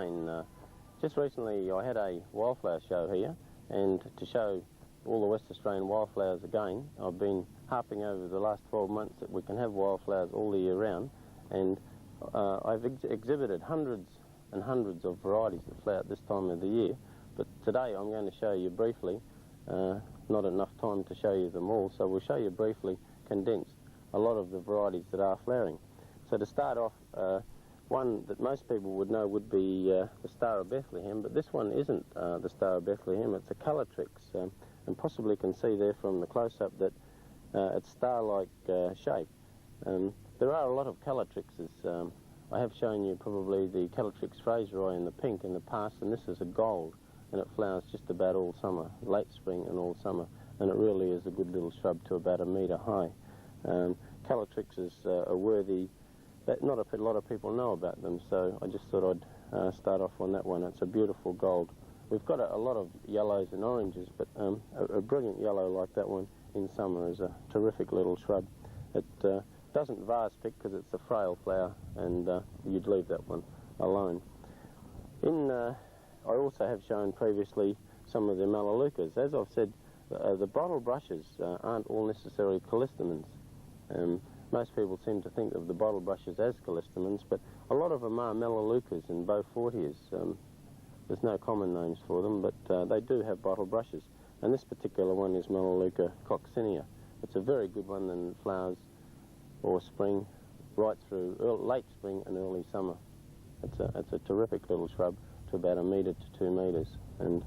again. Just recently I had a wildflower show here, and to show all the West Australian wildflowers again, I've been harping over the last 12 months that we can have wildflowers all the year round, and I've exhibited hundreds and hundreds of varieties that flower at this time of the year, but today I'm going to show you briefly, not enough time to show you them all, so we'll show you briefly, condensed, a lot of the varieties that are flowering. So to start off, one that most people would know would be the Star of Bethlehem, but this one isn't the Star of Bethlehem, it's a Calytrix, and possibly can see there from the close-up that it's star-like shape. There are a lot of Calytrixes. I have shown you probably the Calytrix fraseri in the pink in the past, and this is a gold, and it flowers just about all summer, late spring and all summer, and it really is a good little shrub to about 1 metre high. Calytrixes are worthy, but not a lot of people know about them, so I just thought I'd start off on that one. It's a beautiful gold. We've got a lot of yellows and oranges, but a brilliant yellow like that one in summer is a terrific little shrub. It doesn't vase pick because it's a frail flower, and you'd leave that one alone. I also have shown previously some of the Melaleucas. As I've said, the bottle brushes aren't all necessarily callistemons. Most people seem to think of the bottle brushes as callistemons, but a lot of them are Melaleucas and Verticordias. There's no common names for them, but they do have bottle brushes. And this particular one is Melaleuca coccinea. It's a very good one and flowers or spring right through late spring and early summer. It's a terrific little shrub to about 1 metre to 2 metres, and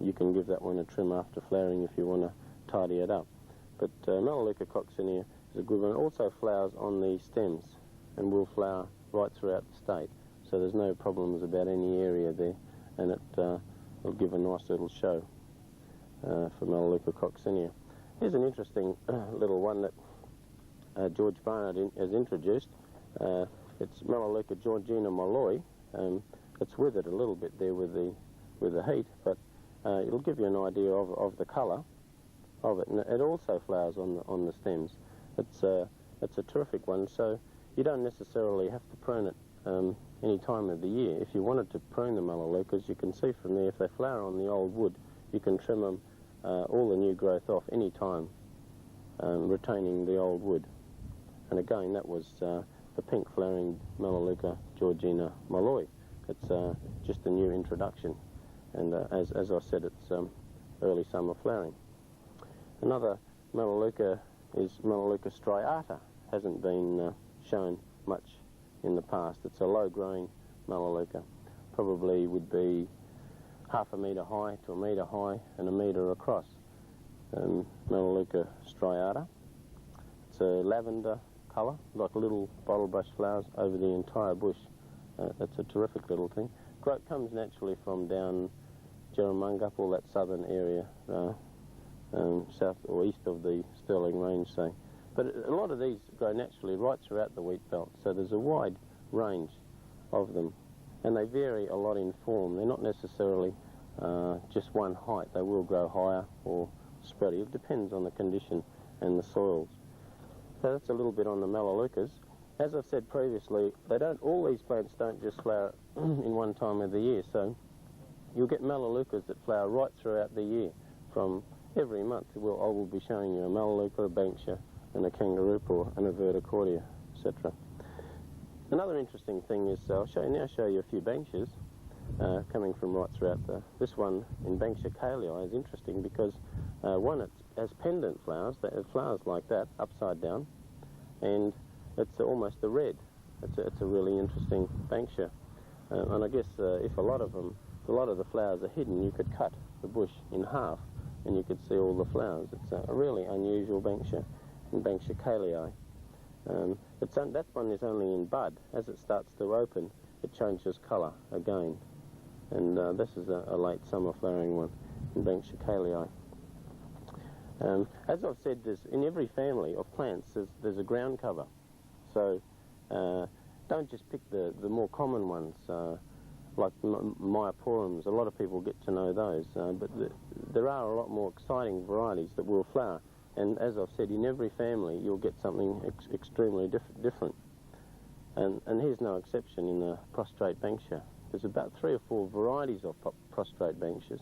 you can give that one a trim after flowering if you want to tidy it up. But Melaleuca coccinea is a good one. It also flowers on the stems and will flower right throughout the state, so there's no problems about any area there, and it will give a nice little show for Melaleuca coccinea. Here's an interesting little one that George Barnard has introduced. It's Melaleuca georgina molloy. It's withered a little bit there with the heat, but it'll give you an idea of the colour of it. And it also flowers on the stems. It's a terrific one. So you don't necessarily have to prune it any time of the year. If you wanted to prune the Melaleucas, you can see from there if they flower on the old wood, you can trim them all the new growth off any time, retaining the old wood. And again, that was the pink flowering Melaleuca georgina molloy. It's just a new introduction, and as I said, it's early summer flowering. Another Melaleuca is Melaleuca striata. Hasn't been shown much in the past. It's a low-growing Melaleuca. Probably would be half a metre high to 1 metre high and 1 metre across. Melaleuca striata. It's a lavender colour, like little bottle brush flowers over the entire bush. That's a terrific little thing. Growth comes naturally from down Jerramungup, all that southern area, south or east of the Stirling Range, say. But a lot of these grow naturally right throughout the wheat belt, so there's a wide range of them. And they vary a lot in form. They're not necessarily just one height. They will grow higher or spread. It depends on the condition and the soils. So that's a little bit on the Melaleucas. As I've said previously, all these plants don't just flower in one time of the year, so you'll get Melaleucas that flower right throughout the year. From every month, I will be showing you a Melaleuca, a Banksia, and a Kangaroo and a Verticordia, etc. Another interesting thing is, I'll now show you a few Banksias coming from right throughout this one in Banksia Calytrix is interesting because one, it has pendant flowers, it flowers like that, upside down, and it's almost a red. It's a really interesting Banksia. And I guess if a lot of the flowers are hidden, you could cut the bush in half and you could see all the flowers. It's a really unusual Banksia in Banksia Calytrix. That one is only in bud. As it starts to open, it changes colour again. And this is a late summer flowering one in Banksia Calytrix. As I've said, in every family of plants, there's a ground cover. So don't just pick the more common ones, like Myoporums. A lot of people get to know those, but there are a lot more exciting varieties that will flower. And as I've said, in every family you'll get something extremely different. And here's no exception in the prostrate Banksia. There's about 3 or 4 varieties of prostrate Banksias,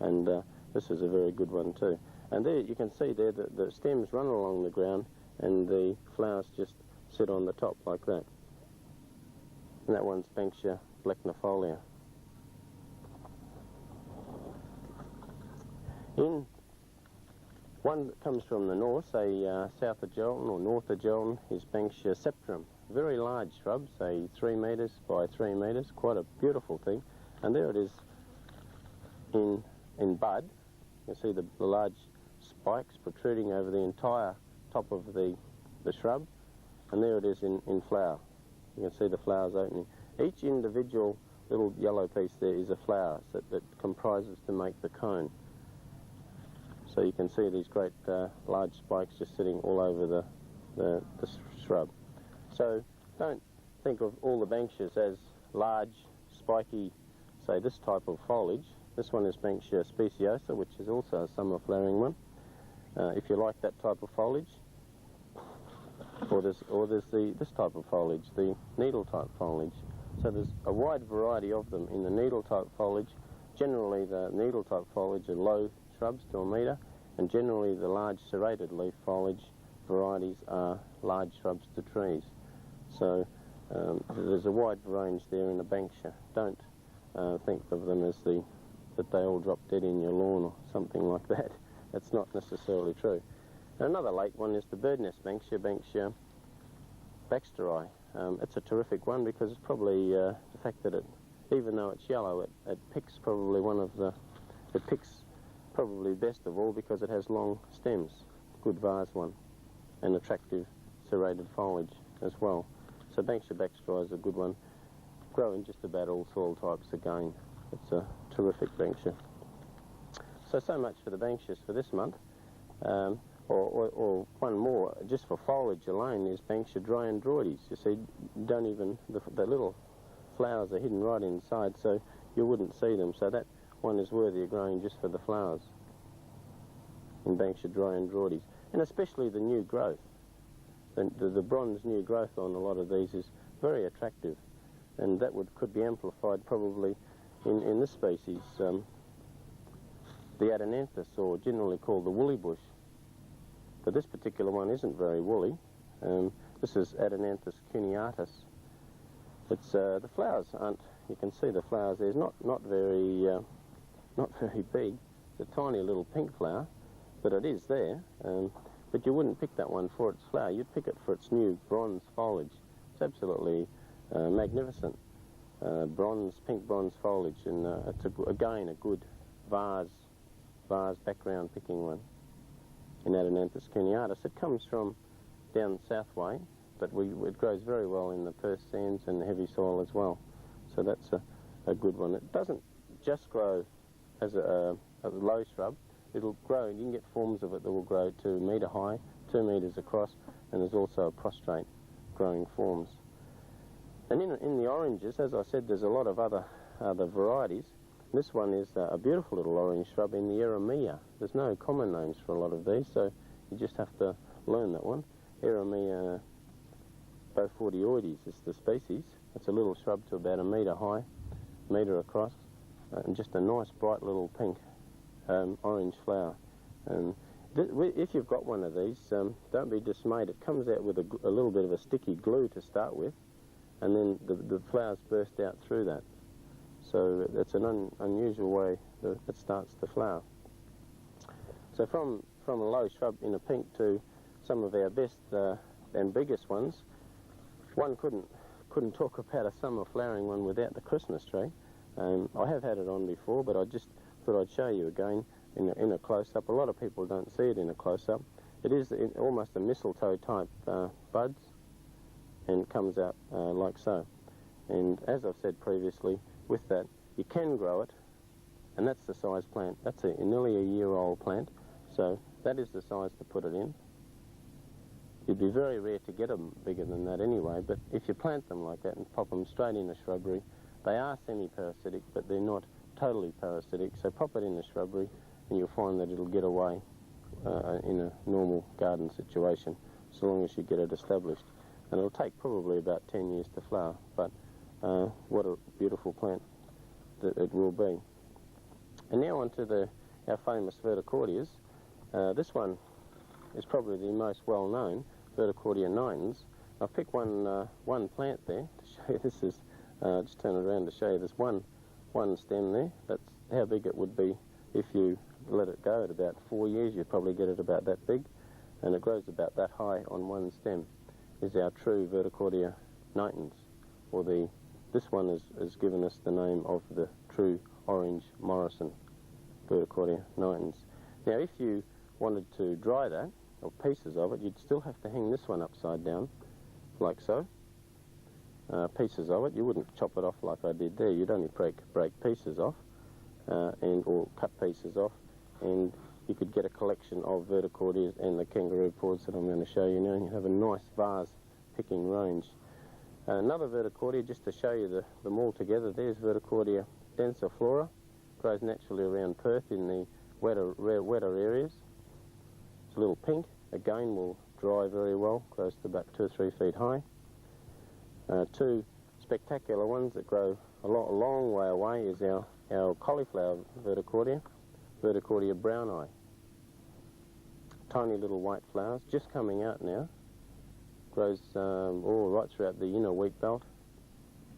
and this is a very good one too. And there you can see there that the stems run along the ground and the flowers just sit on the top like that. And that one's Banksia blacknifolia. In one that comes from the north, say south of Gelton or north of Gelton, is Banksia septrum. Very large shrub, say 3 metres by 3 metres, quite a beautiful thing. And there it is in bud. You see the large spikes protruding over the entire top of the shrub, and there it is in flower. You can see the flowers opening. Each individual little yellow piece there is a flower that comprises to make the cone. So you can see these great large spikes just sitting all over the shrub. So don't think of all the Banksias as large, spiky, say this type of foliage. This one is Banksia speciosa, which is also a summer flowering one. If you like that type of foliage, or there's this type of foliage, the needle type foliage. So there's a wide variety of them in the needle type foliage. Generally the needle type foliage are low shrubs to 1 metre, and generally the large serrated leaf foliage varieties are large shrubs to trees. So there's a wide range there in the Banksia. Don't think of them as that they all drop dead in your lawn or something like that. That's not necessarily true. Another late one is the bird nest Banksia, Banksia baxteri. It's a terrific one because it's probably the fact that even though it's yellow, it picks probably it picks probably best of all because it has long stems, good vase one, and attractive serrated foliage as well. So Banksia baxteri is a good one. Grow in just about all soil types again. It's a terrific Banksia. So much for the Banksias for this month. Or one more, just for foliage alone, is Banksia Dryandroides. You see, the little flowers are hidden right inside, so you wouldn't see them. So that one is worthy of growing just for the flowers in Banksia Dryandroides. And especially the new growth. The bronze new growth on a lot of these is very attractive, and that could be amplified probably in this species, the Adenanthos, or generally called the woolly bush. But this particular one isn't very woolly. This is Adenanthos cuneatus. It's the flowers aren't. You can see the flowers. There's not very big. It's a tiny little pink flower, but it is there. But you wouldn't pick that one for its flower. You'd pick it for its new bronze foliage. It's absolutely magnificent. Pink bronze foliage, and it's again a good vase background picking one. In Adenanthos cuneatus. It comes from down south way, but it grows very well in the Perth sands and the heavy soil as well. So that's a good one. It doesn't just grow as a low shrub. It'll grow, you can get forms of it that will grow to 1 metre high, 2 metres across, and there's also prostrate growing forms. And in the oranges, as I said, there's a lot of other varieties. This one is a beautiful little orange shrub in the Eremea. There's no common names for a lot of these, so you just have to learn that one. Eremea Verticordias is the species. It's a little shrub to about 1 metre high, 1 metre across, and just a nice bright little pink orange flower. And if you've got one of these, don't be dismayed. It comes out with a little bit of a sticky glue to start with, and then the flowers burst out through that. So it's an unusual way that it starts to flower. So from a low shrub in a pink to some of our best and biggest ones, one couldn't talk about a summer flowering one without the Christmas tree. I have had it on before, but I just thought I'd show you again in a close-up. A lot of people don't see it in a close-up. It is almost a mistletoe type buds, and comes out like so. And as I've said previously, with that, you can grow it, and that's the size plant. That's nearly a year-old plant, so that is the size to put it in. It'd be very rare to get them bigger than that anyway, but if you plant them like that and pop them straight in a shrubbery, they are semi-parasitic, but they're not totally parasitic, so pop it in the shrubbery and you'll find that it'll get away in a normal garden situation, so long as you get it established. And it'll take probably about 10 years to flower, but what a beautiful plant that it will be. And now on to our famous Verticordias. This one is probably the most well-known, Verticordia nitens. I've picked one plant there to show you. This is, just turn it around to show you this one stem there. That's how big it would be if you let it go at about 4 years. You'd probably get it about that big, and it grows about that high on one stem. Is our true Verticordia nitens, or this one has given us the name of the true orange Morrison Verticordia nitens. Now, if you wanted to dry that, or pieces of it, you'd still have to hang this one upside down, like so. Pieces of it, you wouldn't chop it off like I did there. You'd only break pieces off, or cut pieces off, and you could get a collection of Verticordias and the Kangaroo Paws that I'm going to show you now, and you have a nice vase picking range. Another Verticordia, just to show you them all together, there's Verticordia densiflora, grows naturally around Perth in the wetter areas. It's a little pink, again will dry very well, grows to about 2 or 3 feet high. Two spectacular ones that grow a long way away is our cauliflower Verticordia, Verticordia brown eye. Tiny little white flowers, just coming out now. Grows all right throughout the inner wheat belt,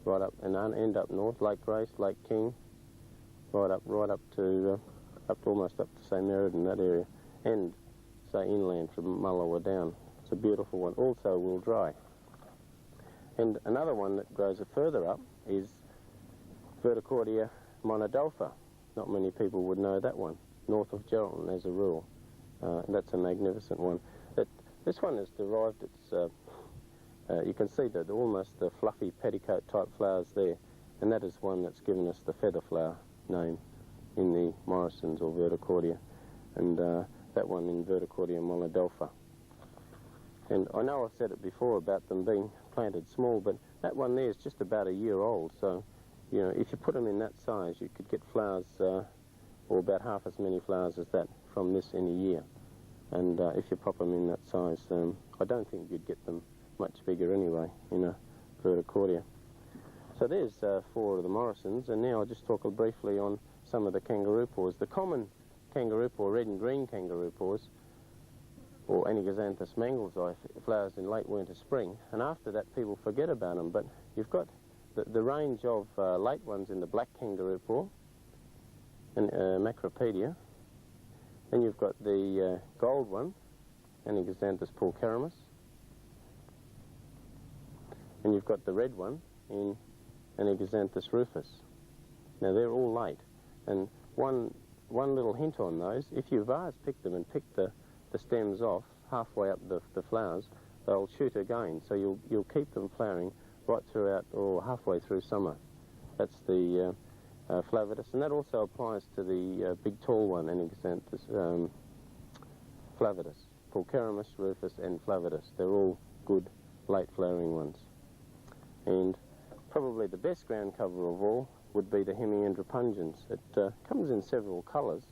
right up and end up north, Lake Grace, Lake King, right up to almost up to say Meriden, that area, and say inland from Mullawa down. It's a beautiful one. Also will dry. And another one that grows further up is Verticordia monadelpha. Not many people would know that one, north of Geraldton as a rule. That's a magnificent one. This one has derived its, you can see that almost the fluffy petticoat type flowers there, and that is one that's given us the feather flower name in the Morrisons or Verticordia, and that one in Verticordia monadelpha. And I know I've said it before about them being planted small, but that one there is just about a year old, so you know, if you put them in that size, you could get flowers, or about half as many flowers as that from this in a year. And if you pop them in that size, I don't think you'd get them much bigger anyway in a Verticordia. So there's 4 of the Morrisons, and now I'll just talk briefly on some of the Kangaroo Paws. The common Kangaroo Paw, red and green Kangaroo Paws, or Anigaxanthus manglesii, flowers in late winter, spring, and after that people forget about them. But you've got the range of late ones in the black Kangaroo Paw, and Macropedia. Then you've got the gold one, Anigaxanthus pulcherimus, and you've got the red one in Anigaxanthus rufus. Now they're all late, and one little hint on those: if you vase pick them and pick the stems off halfway up the flowers, they'll shoot again. So you'll keep them flowering right throughout, or halfway through summer. That's the flavidus, and that also applies to the big tall one, Anigaxanthus flavidus, pulcherimus, rufus, and flavidus. They're all good late flowering ones. And probably the best ground cover of all would be the Hemiandra pungens. It comes in several colours,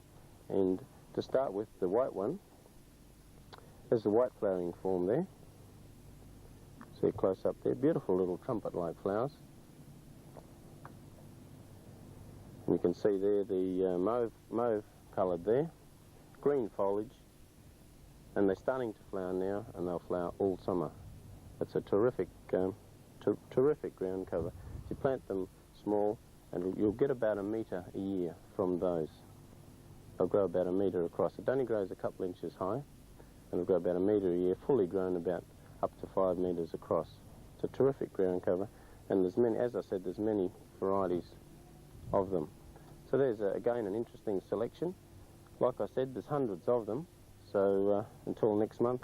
and to start with, the white one. There's the white flowering form there. See it close up there. Beautiful little trumpet-like flowers. And you can see there the mauve coloured there. Green foliage. And they're starting to flower now, and they'll flower all summer. It's a terrific, terrific ground cover. If you plant them small, and you'll get about 1 metre a year from those. They'll grow about 1 metre across. It only grows a couple inches high, and it'll grow about 1 metre a year, fully grown about up to 5 metres across. It's a terrific ground cover, and there's many, as I said, there's many varieties of them. So there's, again, an interesting selection. Like I said, there's hundreds of them, so until next month.